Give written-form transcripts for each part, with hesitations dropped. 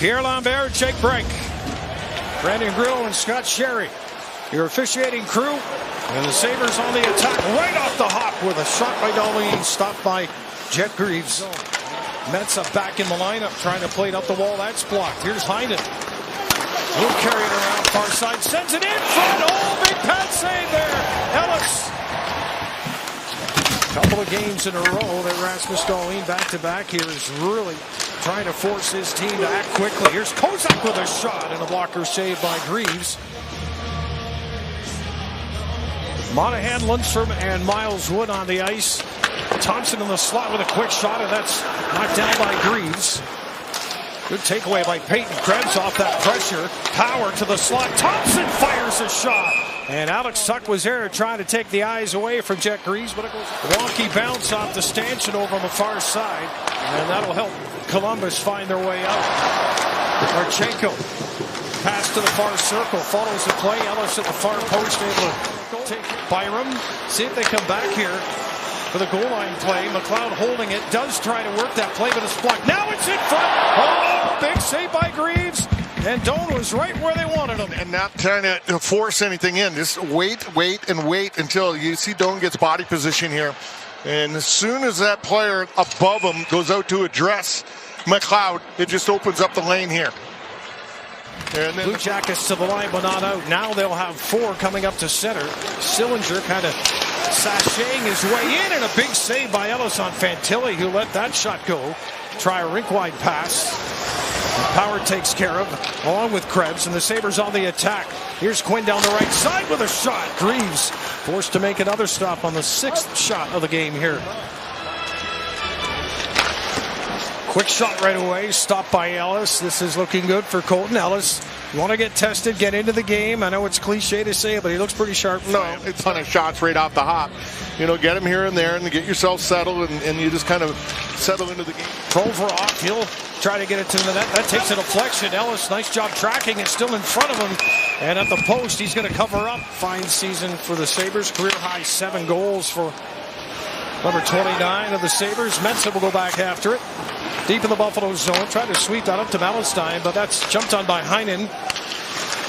Pierre Lambert, Jake Brink, Brandon Grillo, and Scott Sherry, your officiating crew. And the Sabres on the attack right off the hop with a shot by Dahlin, stopped by Jet Greaves. Mensah back in the lineup, trying to play it up the wall. That's blocked. Here's Heinen. He'll carry it around far side, sends it in front. Oh, big pad save there. Ellis. Couple of games in a row that Rasmus Dahlin back-to-back here is really trying to force his team to act quickly. Here's Kozak with a shot and a blocker saved by Greaves. Monahan, Lundstrom, and Miles Wood on the ice. Thompson in the slot with a quick shot, and that's knocked down by Greaves. Good takeaway by Peyton Krebs off that pressure. Power to the slot. Thompson fires a shot. And Alex Tuch was there trying to take the eyes away from Jet Greaves, but it goes wonky bounce off the stanchion over on the far side. And that'll help Columbus find their way out. Marchenko. Pass to the far circle. Follows the play. Ellis at the far post, able to take Byram. See if they come back here for the goal line play. McLeod holding it. Does try to work that play, but it's blocked. Now it's in front. Oh, big save by Greaves. And Doan was right where they wanted him. And not trying to force anything in. Just wait until you see Doan gets body position here. And as soon as that player above him goes out to address McLeod, it just opens up the lane here. And then Blue Jackets to the line, but not out. Now they'll have 4 coming up to center. Sillinger kind of sashaying his way in, and a big save by Ellis on Fantilli, who let that shot go. Try a rink-wide pass. Power takes care of, along with Krebs, and the Sabres on the attack. Here's Quinn down the right side with a shot. Greaves forced to make another stop on the 6th shot of the game here. Quick shot right away, stopped by Ellis. This is looking good for Colton Ellis. You want to get tested, get into the game. I know it's cliche to say it, but he looks pretty sharp. No, a ton of shots right off the hop. You know, get him here and there and get yourself settled, and you just kind of settle into the game. Provorov, he'll try to get it to the net. That takes a deflection. Ellis, nice job tracking it, still in front of him. And at the post, he's going to cover up. Fine season for the Sabres. Career high 7 goals for number 29 of the Sabres. Mensah will go back after it. Deep in the Buffalo zone. Tried to sweep that up to Mallenstein, but that's jumped on by Heinen.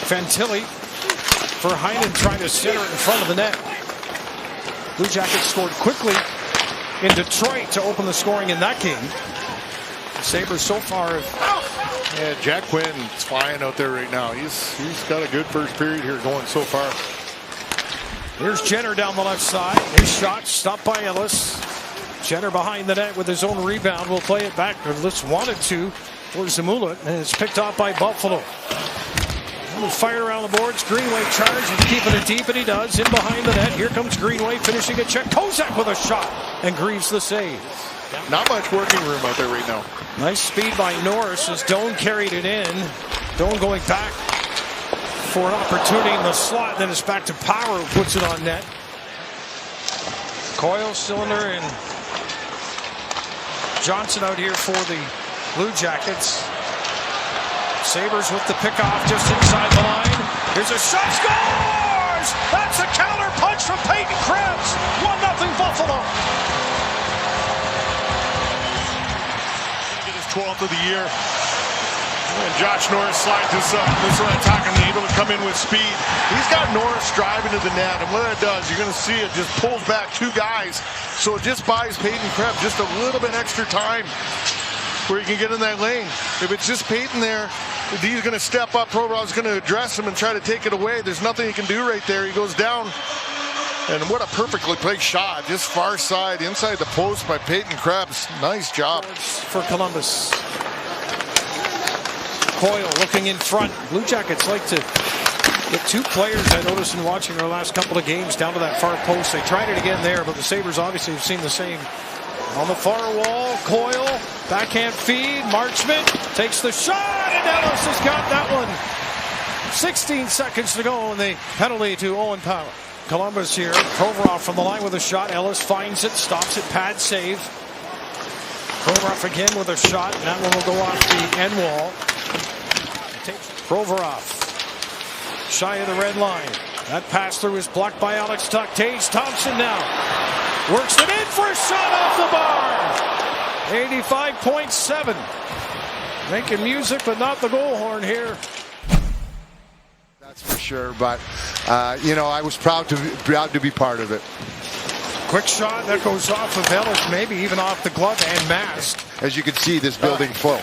Fantilli for Heinen trying to center it in front of the net. Blue Jackets scored quickly in Detroit to open the scoring in that game. The Sabres so far have... Yeah, Jack Quinn's flying out there right now. He's got a good first period here going so far. Here's Jenner down the left side. His shot stopped by Ellis. Jenner behind the net with his own rebound. Will play it back, or at least wanted to, for Zamula, and it's picked off by Buffalo. Fired around the boards. Greenway charges, keeping it deep, and he does. In behind the net. Here comes Greenway finishing a check. Kozak with a shot, and Greaves the save. Not much working room out there right now. Nice speed by Norris as Doan carried it in. Doan going back for an opportunity in the slot. Then it's back to Power, who puts it on net. Coyle, Cylinder, and Johnson out here for the Blue Jackets. Sabres with the pickoff just inside the line. Here's a shot, scores! That's a counter punch from Peyton Krebs. 1-0 Buffalo. Get his 12th of the year. And Josh Norris slides this up. This is what I'm talking about, able to come in with speed. He's got Norris driving to the net, and what that does, you're going to see it just pulls back 2 guys. So it just buys Peyton Krebs just a little bit extra time where he can get in that lane. If it's just Peyton there, he's going to step up. Provorov's going to address him and try to take it away. There's nothing he can do right there. He goes down. And what a perfectly placed shot. Just far side, inside the post by Peyton Krebs. Nice job. For Columbus. Coyle looking in front. Blue Jackets like to get 2 players, I noticed in watching their last couple of games, down to that far post. They tried it again there, but the Sabres obviously have seen the same. On the far wall, Coyle, backhand feed, Marchment takes the shot, and Ellis has got that one. 16 seconds to go, and the penalty to Owen Power. Columbus here, Provorov from the line with a shot. Ellis finds it, stops it, pad save. Provorov again with a shot, and that one will go off the end wall. Provorov, shy of the red line. That pass through is blocked by Alex Tuch. Tage Thompson now works it in for a shot off the bar. 85.7. Making music, but not the goal horn here. That's for sure. But, I was proud to be part of it. Quick shot that goes off of Ellis, maybe even off the glove and mask. As you can see, this building full.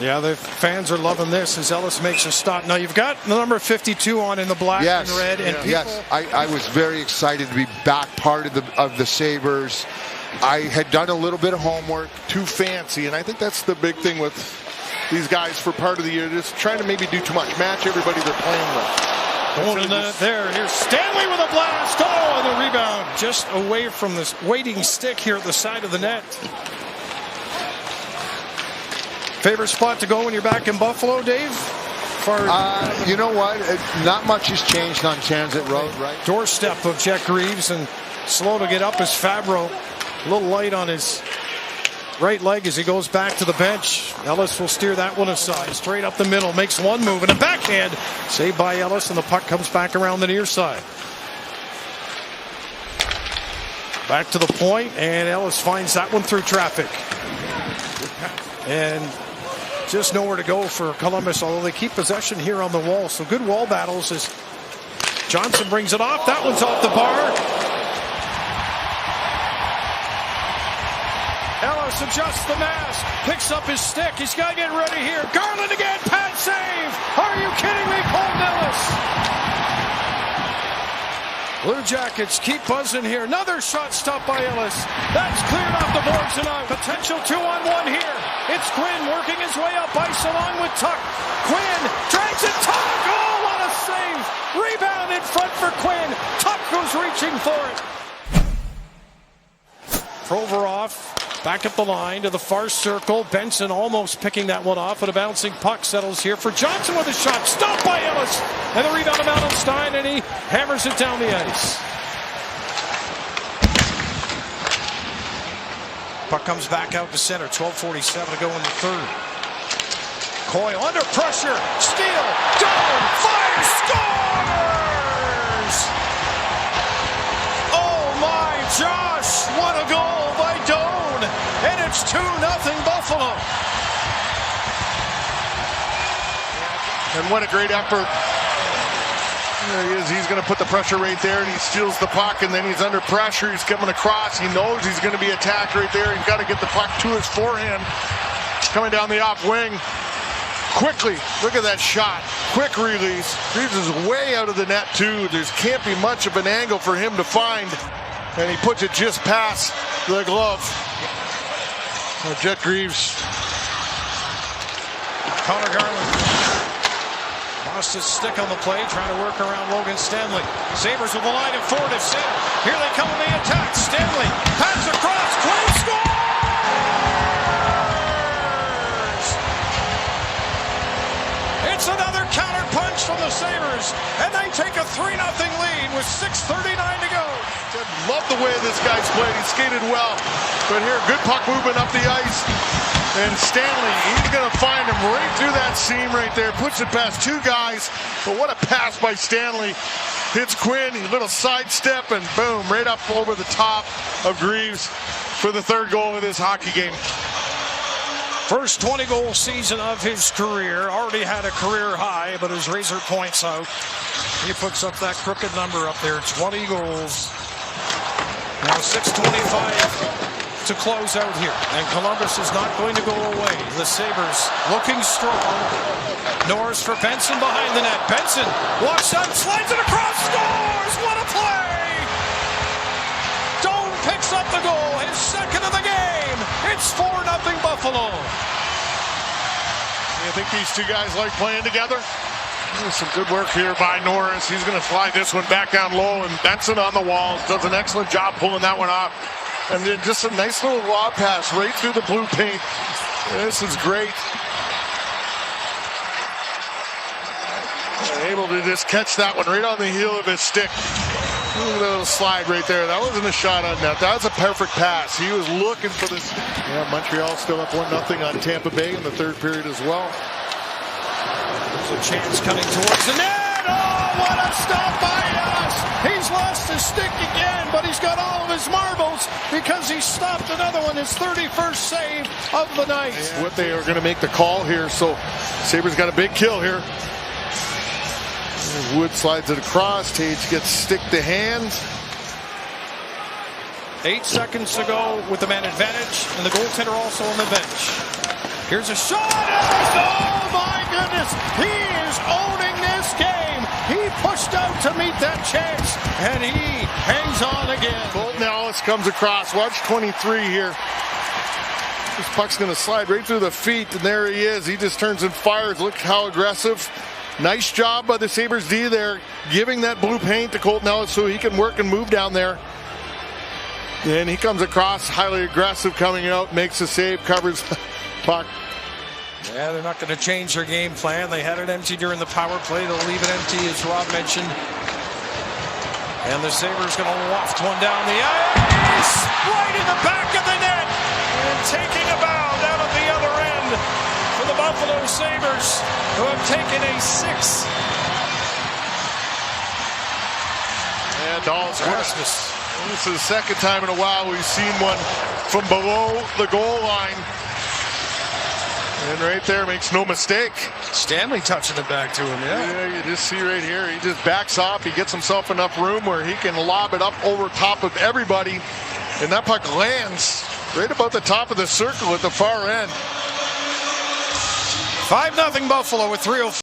Yeah, the fans are loving this as Ellis makes a stop. Now you've got the number 52 on in the black and red. And yes, I was very excited to be back part of the Sabres. I had done a little bit of homework. Too fancy, and I think that's the big thing with these guys for part of the year. Just trying to maybe do too much. Match everybody they're playing with. Going to the there. Here's Stanley with a blast. Oh, and the rebound just away from this waiting stick here at the side of the net. Favorite spot to go when you're back in Buffalo, Dave? You know what? Not much has changed on Transit Road, right? Doorstep of Jet Greaves, and slow to get up is Fabro. A little light on his right leg as he goes back to the bench. Ellis will steer that one aside. Straight up the middle, makes one move, and a backhand. Saved by Ellis, and the puck comes back around the near side. Back to the point, and Ellis finds that one through traffic. And just nowhere to go for Columbus, although they keep possession here on the wall. So good wall battles as Johnson brings it off. That one's off the bar. Ellis adjusts the mask, picks up his stick. He's got to get ready here. Garland again, pad save. Are you kidding me, Colton Ellis? Blue Jackets keep buzzing here. Another shot stopped by Ellis. That's cleared off the boards tonight. Potential 2-on-1 here. It's Quinn working his way up ice along with Tuck. Quinn drags it. Tuck. Oh, what a save. Rebound in front for Quinn. Tuck goes reaching for it. Provorov back up the line to the far circle. Benson almost picking that one off, but a bouncing puck settles here for Johnson with a shot. Stopped by Ellis. And the rebound of Allenstein, and he hammers it down the ice. Puck comes back out to center. 12:47 to go in the third. Coyle under pressure. Steal. Down. Fire. Scores! Oh my Josh. What a goal by Doan. And it's 2-0 Buffalo. And what a great effort. There he is. He's going to put the pressure right there, and he steals the puck, and then he's under pressure. He's coming across. He knows he's going to be attacked right there. He's got to get the puck to his forehand. Coming down the off wing. Quickly. Look at that shot. Quick release. Greaves is way out of the net, too. There can't be much of an angle for him to find. And he puts it just past the glove. Jet Greaves. Connor Garland lost his stick on the play, trying to work around Logan Stanley. Sabres with the line of 4 to center. Here they come in the attack. Stanley pass across. Quinn scores! It's another counter punch from the Sabres, and they take a 3-0 lead with 6:39 to go. Love the way this guy's played. He skated well. But here, good puck movement up the ice. And Stanley, he's going to find him right through that seam right there. Puts it past two guys. But what a pass by Stanley. Hits Quinn, a little sidestep, and boom, right up over the top of Greaves for the third goal of this hockey game. First 20-goal season of his career. Already had a career high, but his razor points out. He puts up that crooked number up there. 20 goals. Now 6:25 to close out here, and Columbus is not going to go away. The Sabres looking strong. Norris for Benson behind the net. Benson walks up, slides it across, scores! What a play! Doan picks up the goal, his second of the game. It's 4-0 Buffalo. You think these two guys like playing together? There's some good work here by Norris. He's going to slide this one back down low, and Benson on the wall does an excellent job pulling that one off. And then just a nice little lob pass right through the blue paint. This is great. Able to just catch that one right on the heel of his stick. A little slide right there. That wasn't a shot on net. That was a perfect pass. He was looking for this. Yeah, Montreal still up 1-0 on Tampa Bay in the third period as well. There's a chance coming towards the net. Oh, what a stop by us! He's lost his stick again, but he's got all of his marbles because he stopped another one, his 31st save of the night. What they are going to make the call here, so Sabres got a big kill here. Wood slides it across. Tage gets stick to hand. 8 seconds to go with the man advantage, and the goaltender also on the bench. Here's a shot, oh my goodness, he is owning this game. He pushed out to meet that chance, and he hangs on again. Colton Ellis comes across. Watch 23 here. This puck's going to slide right through the feet, and there he is. He just turns and fires. Look how aggressive. Nice job by the Sabres D there, giving that blue paint to Colton Ellis so he can work and move down there. And he comes across, highly aggressive, coming out, makes a save, covers the puck. Yeah, they're not going to change their game plan. They had it empty during the power play. They'll leave it empty, as Rob mentioned. And the Sabres going to waft one down the ice, right in the back of the net, and taking a bow down at the other end for the Buffalo Sabres, who have taken a 6. And Dahl's Rasmus. This is the second time in a while we've seen one from below the goal line. And right there, makes no mistake. Stanley touching it back to him, Yeah, you just see right here, he just backs off. He gets himself enough room where he can lob it up over top of everybody. And that puck lands right about the top of the circle at the far end. 5-0 Buffalo with 3:04.